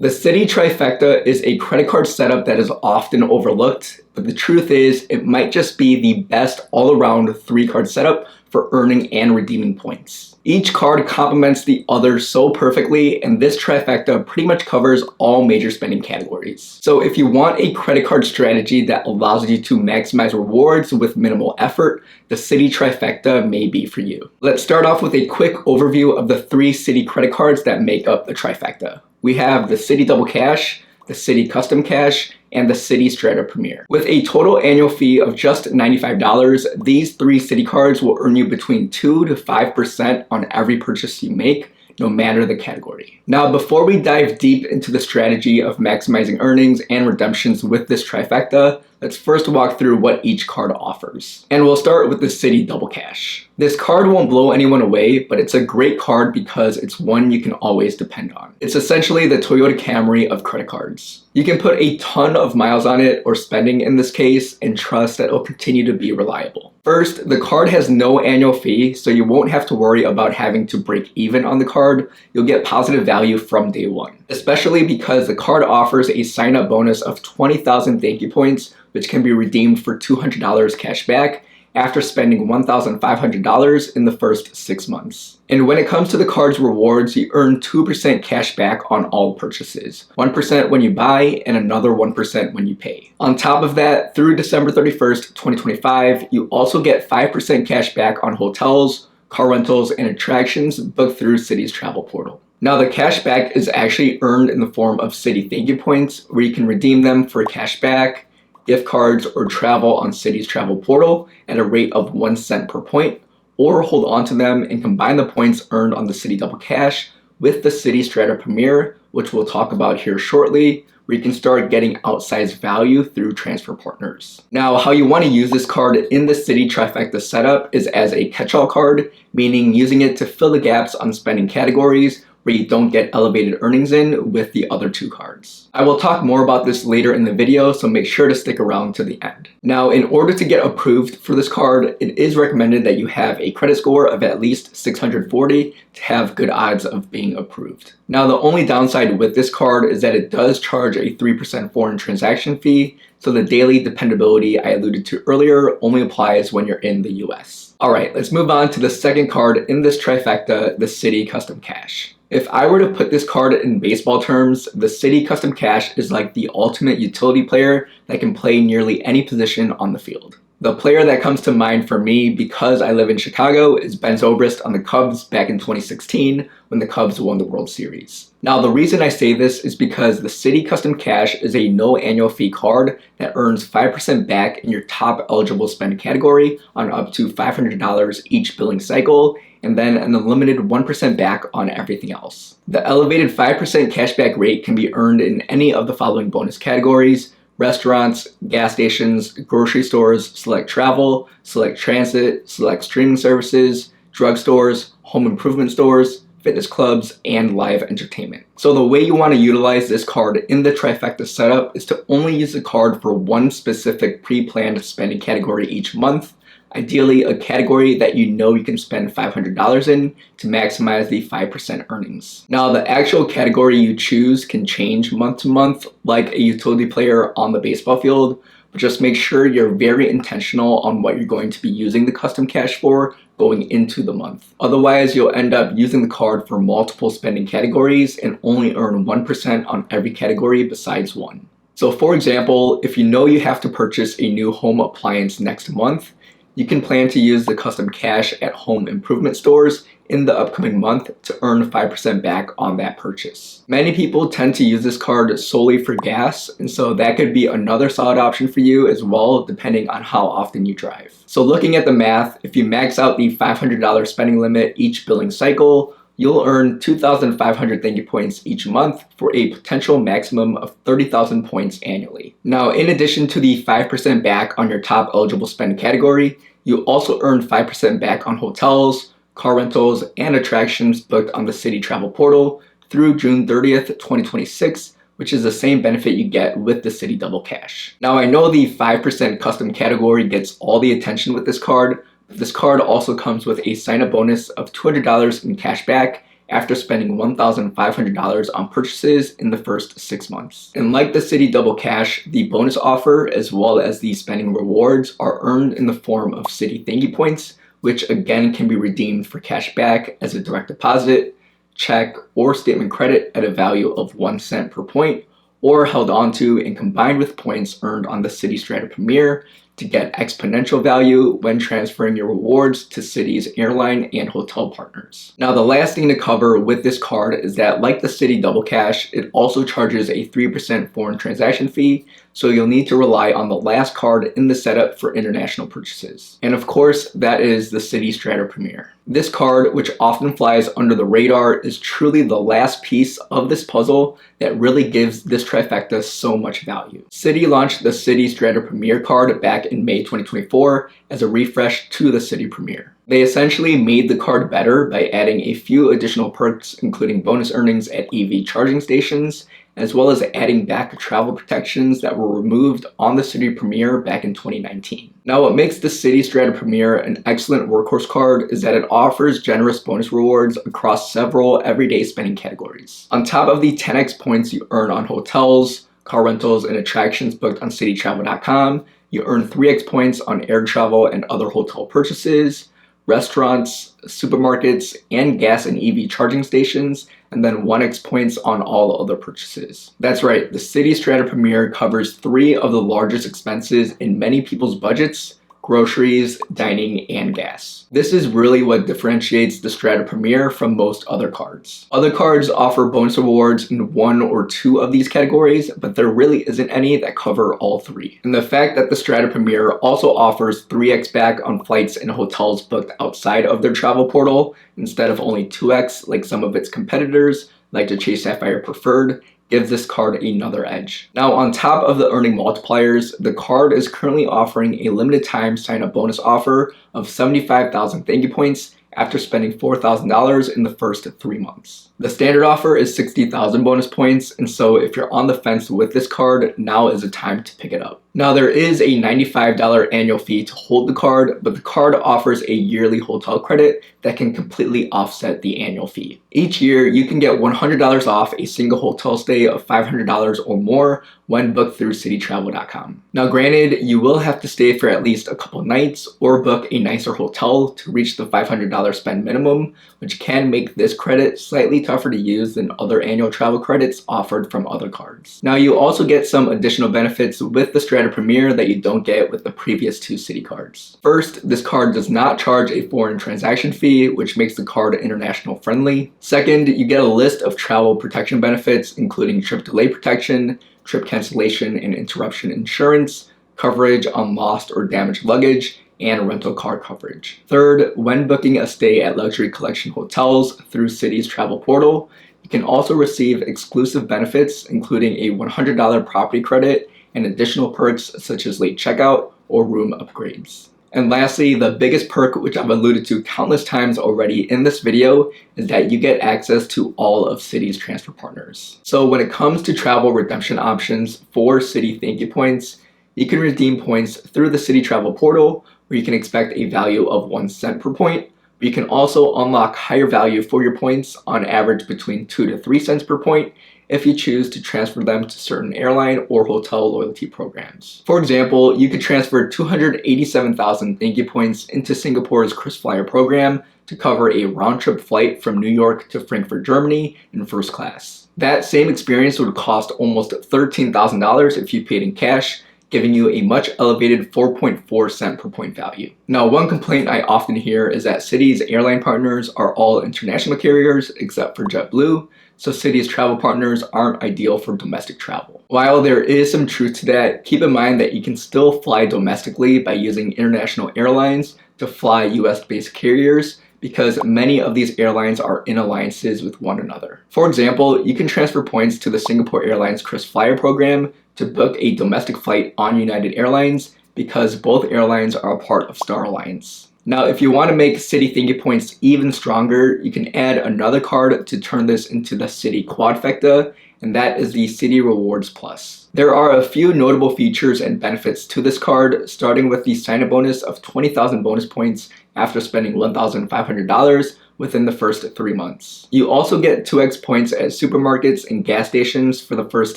The Citi Trifecta is a credit card setup that is often overlooked, but the truth is it might just be the best all-around 3-card setup for earning and redeeming points. Each card complements the other so perfectly, and this trifecta pretty much covers all major spending categories. So if you want a credit card strategy that allows you to maximize rewards with minimal effort, the Citi Trifecta may be for you. Let's start off with a quick overview of the 3 Citi credit cards that make up the trifecta. We have the Citi Double Cash, the Citi Custom Cash, and the Citi Strata Premier. With a total annual fee of just $95, these 3 Citi cards will earn you between 2 to 5% on every purchase you make, no matter the category. Now, before we dive deep into the strategy of maximizing earnings and redemptions with this trifecta, let's first walk through what each card offers. And we'll start with the Citi Double Cash. This card won't blow anyone away, but it's a great card because it's one you can always depend on. It's essentially the Toyota Camry of credit cards. You can put a ton of miles on it, or spending in this case, and trust that it'll continue to be reliable. First, the card has no annual fee, so you won't have to worry about having to break even on the card. You'll get positive value from day one, especially because the card offers a sign-up bonus of 20,000 thank you points, which can be redeemed for $200 cash back after spending $1,500 in the first 6 months. And when it comes to the card's rewards, you earn 2% cash back on all purchases, 1% when you buy and another 1% when you pay. On top of that, through December 31st, 2025, you also get 5% cash back on hotels, car rentals, and attractions booked through Citi's travel portal. Now, the cash back is actually earned in the form of Citi thank you points, where you can redeem them for cash back, gift cards, or travel on Citi's travel portal at a rate of 1 cent per point, or hold on to them and combine the points earned on the Citi Double Cash with the Citi Strata Premier, which we'll talk about here shortly, where you can start getting outsized value through transfer partners. Now, how you want to use this card in the Citi Trifecta setup is as a catch-all card, meaning using it to fill the gaps on spending categories where you don't get elevated earnings in with the other 2 cards. I will talk more about this later in the video, so make sure to stick around to the end. Now, in order to get approved for this card, it is recommended that you have a credit score of at least 640 to have good odds of being approved. Now, the only downside with this card is that it does charge a 3% foreign transaction fee, so the daily dependability I alluded to earlier only applies when you're in the US. Alright, let's move on to the second card in this trifecta, the Citi Custom Cash. If I were to put this card in baseball terms, the Citi Custom Cash is like the ultimate utility player that can play nearly any position on the field. The player that comes to mind for me, because I live in Chicago, is Ben Zobrist on the Cubs back in 2016 when the Cubs won the World Series. Now, the reason I say this is because the Citi Custom Cash is a no annual fee card that earns 5% back in your top eligible spend category on up to $500 each billing cycle, and then an unlimited 1% back on everything else. The elevated 5% cashback rate can be earned in any of the following bonus categories: restaurants, gas stations, grocery stores, select travel, select transit, select streaming services, drugstores, home improvement stores, fitness clubs, and live entertainment. So the way you want to utilize this card in the trifecta setup is to only use the card for one specific pre-planned spending category each month, ideally a category that you know you can spend $500 in to maximize the 5% earnings. Now, the actual category you choose can change month to month, like a utility player on the baseball field, but just make sure you're very intentional on what you're going to be using the custom cash for going into the month. Otherwise, you'll end up using the card for multiple spending categories and only earn 1% on every category besides one. So for example, if you know you have to purchase a new home appliance next month, you can plan to use the custom cash at home improvement stores in the upcoming month to earn 5% back on that purchase. Many people tend to use this card solely for gas, and so that could be another solid option for you as well, depending on how often you drive. So looking at the math, if you max out the $500 spending limit each billing cycle, you'll earn 2,500 thank you points each month for a potential maximum of 30,000 points annually. Now, in addition to the 5% back on your top eligible spend category, you also earn 5% back on hotels, car rentals, and attractions booked on the Citi travel portal through June 30th, 2026, which is the same benefit you get with the Citi Double Cash. Now, I know the 5% custom category gets all the attention with this card, but this card also comes with a sign-up bonus of $200 in cash back after spending $1,500 on purchases in the first 6 months. And like the Citi Double Cash, the bonus offer as well as the spending rewards are earned in the form of Citi Thank You Points, which again can be redeemed for cash back as a direct deposit, check, or statement credit at a value of 1 cent per point, or held onto and combined with points earned on the Citi Strata Premier to get exponential value when transferring your rewards to Citi's airline and hotel partners. Now, the last thing to cover with this card is that, like the Citi Double Cash, it also charges a 3% foreign transaction fee, so you'll need to rely on the last card in the setup for international purchases. And of course, that is the Citi Strata Premier. This card, which often flies under the radar, is truly the last piece of this puzzle that really gives this trifecta so much value. Citi launched the Citi Strata Premier card back in May 2024 as a refresh to the Citi Premier. They essentially made the card better by adding a few additional perks, including bonus earnings at EV charging stations, as well as adding back travel protections that were removed on the Citi Premier back in 2019. Now, what makes the Citi Strata Premier an excellent workhorse card is that it offers generous bonus rewards across several everyday spending categories. On top of the 10x points you earn on hotels, car rentals, and attractions booked on cititravel.com, you earn 3x points on air travel and other hotel purchases, restaurants, supermarkets, and gas and EV charging stations, and then 1x points on all other purchases. That's right, the Citi Strata Premier covers 3 of the largest expenses in many people's budgets: groceries, dining, and gas. This is really what differentiates the Strata Premier from most other cards. Other cards offer bonus rewards in 1 or 2 of these categories, but there really isn't any that cover all 3. And the fact that the Strata Premier also offers 3x back on flights and hotels booked outside of their travel portal, instead of only 2x like some of its competitors, like the Chase Sapphire Preferred, gives this card another edge. Now, on top of the earning multipliers, the card is currently offering a limited time sign-up bonus offer of 75,000 thank you points after spending $4,000 in the first 3 months. The standard offer is 60,000 bonus points, and so if you're on the fence with this card, now is the time to pick it up. Now, there is a $95 annual fee to hold the card, but the card offers a yearly hotel credit that can completely offset the annual fee. Each year, you can get $100 off a single hotel stay of $500 or more when booked through cititravel.com. Now, granted, you will have to stay for at least a couple nights or book a nicer hotel to reach the $500 spend minimum, which can make this credit slightly tougher to use than other annual travel credits offered from other cards. Now, you also get some additional benefits with the Strata Premier that you don't get with the previous 2 Citi cards. First, this card does not charge a foreign transaction fee, which makes the card international friendly. Second, you get a list of travel protection benefits, including trip delay protection, trip cancellation and interruption insurance, coverage on lost or damaged luggage, and rental car coverage. Third, when booking a stay at Luxury Collection hotels through Citi's travel portal, you can also receive exclusive benefits, including a $100 property credit and additional perks such as late checkout or room upgrades. And lastly, the biggest perk, which I've alluded to countless times already in this video, is that you get access to all of Citi's transfer partners. So when it comes to travel redemption options for Citi Thank You Points, you can redeem points through the Citi Travel Portal, where you can expect a value of 1 cent per point. But you can also unlock higher value for your points, on average between 2 to 3 cents per point, if you choose to transfer them to certain airline or hotel loyalty programs. For example, you could transfer 287,000 thank you points into Singapore's KrisFlyer program to cover a round-trip flight from New York to Frankfurt, Germany in first class. That same experience would cost almost $13,000 if you paid in cash, giving you a much elevated 4.4 cent per point value. Now, one complaint I often hear is that Citi's airline partners are all international carriers except for JetBlue, so Citi's travel partners aren't ideal for domestic travel. While there is some truth to that, keep in mind that you can still fly domestically by using international airlines to fly US-based carriers, because many of these airlines are in alliances with one another. For example, you can transfer points to the Singapore Airlines KrisFlyer program to book a domestic flight on United Airlines, because both airlines are a part of Star Alliance. Now, if you want to make Citi Thank You Points even stronger, you can add another card to turn this into the Citi Quafecta, and that is the Citi Rewards Plus. There are a few notable features and benefits to this card, starting with the sign-up bonus of 20,000 bonus points after spending $1,500, within the first 3 months. You also get 2x points at supermarkets and gas stations for the first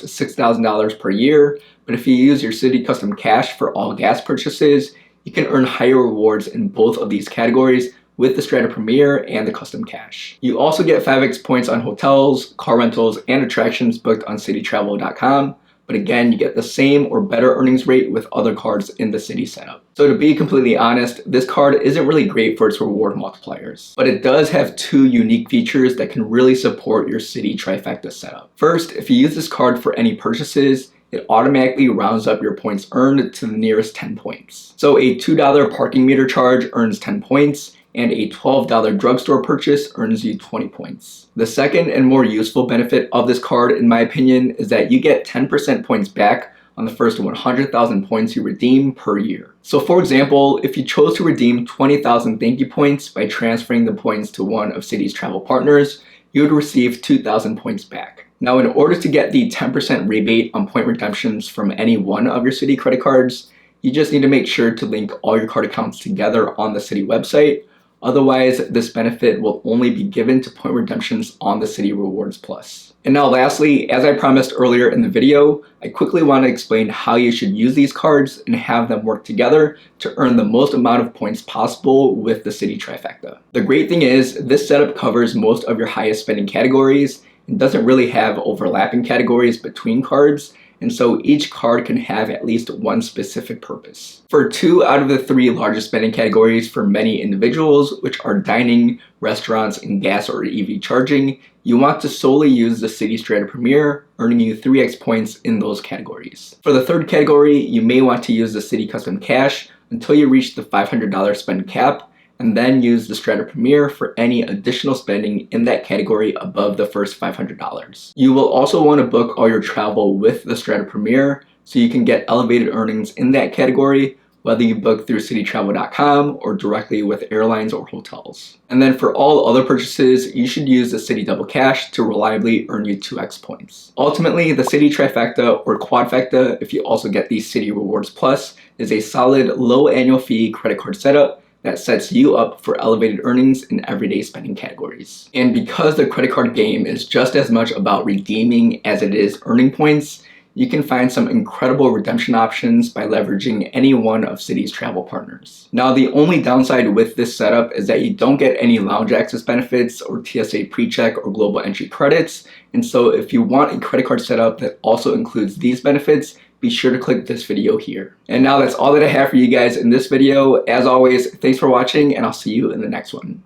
$6,000 per year, but if you use your Citi Custom Cash for all gas purchases, you can earn higher rewards in both of these categories with the Strata Premier and the Custom Cash. You also get 5x points on hotels, car rentals, and attractions booked on cititravel.com. But again, you get the same or better earnings rate with other cards in the Citi setup. So to be completely honest, this card isn't really great for its reward multipliers, but it does have 2 unique features that can really support your Citi Trifecta setup. First, if you use this card for any purchases, it automatically rounds up your points earned to the nearest 10 points. So a $2 parking meter charge earns 10 points, and a $12 drugstore purchase earns you 20 points. The second and more useful benefit of this card, in my opinion, is that you get 10% points back on the first 100,000 points you redeem per year. So for example, if you chose to redeem 20,000 thank you points by transferring the points to one of Citi's travel partners, you would receive 2,000 points back. Now, in order to get the 10% rebate on point redemptions from any one of your Citi credit cards, you just need to make sure to link all your card accounts together on the Citi website. Otherwise, this benefit will only be given to point redemptions on the Citi Rewards Plus. And now lastly, as I promised earlier in the video, I quickly want to explain how you should use these cards and have them work together to earn the most amount of points possible with the Citi Trifecta. The great thing is, this setup covers most of your highest spending categories and doesn't really have overlapping categories between cards, and so each card can have at least one specific purpose. For 2 out of the 3 largest spending categories for many individuals, which are dining, restaurants, and gas or EV charging, you want to solely use the Citi Strata Premier, earning you 3x points in those categories. For the third category, you may want to use the Citi Custom Cash until you reach the $500 spend cap, and then use the Strata Premier for any additional spending in that category above the first $500. You will also want to book all your travel with the Strata Premier so you can get elevated earnings in that category, whether you book through cititravel.com or directly with airlines or hotels. And then for all other purchases, you should use the Citi Double Cash to reliably earn you 2x points. Ultimately, the Citi Trifecta or Quafecta, if you also get the Citi Rewards Plus, is a solid low annual fee credit card setup that sets you up for elevated earnings in everyday spending categories. And because the credit card game is just as much about redeeming as it is earning points, you can find some incredible redemption options by leveraging any one of Citi's travel partners. Now, the only downside with this setup is that you don't get any lounge access benefits or TSA PreCheck or global entry credits, and so if you want a credit card setup that also includes these benefits, be sure to click this video here. And now that's all that I have for you guys in this video. As always, thanks for watching, and I'll see you in the next one.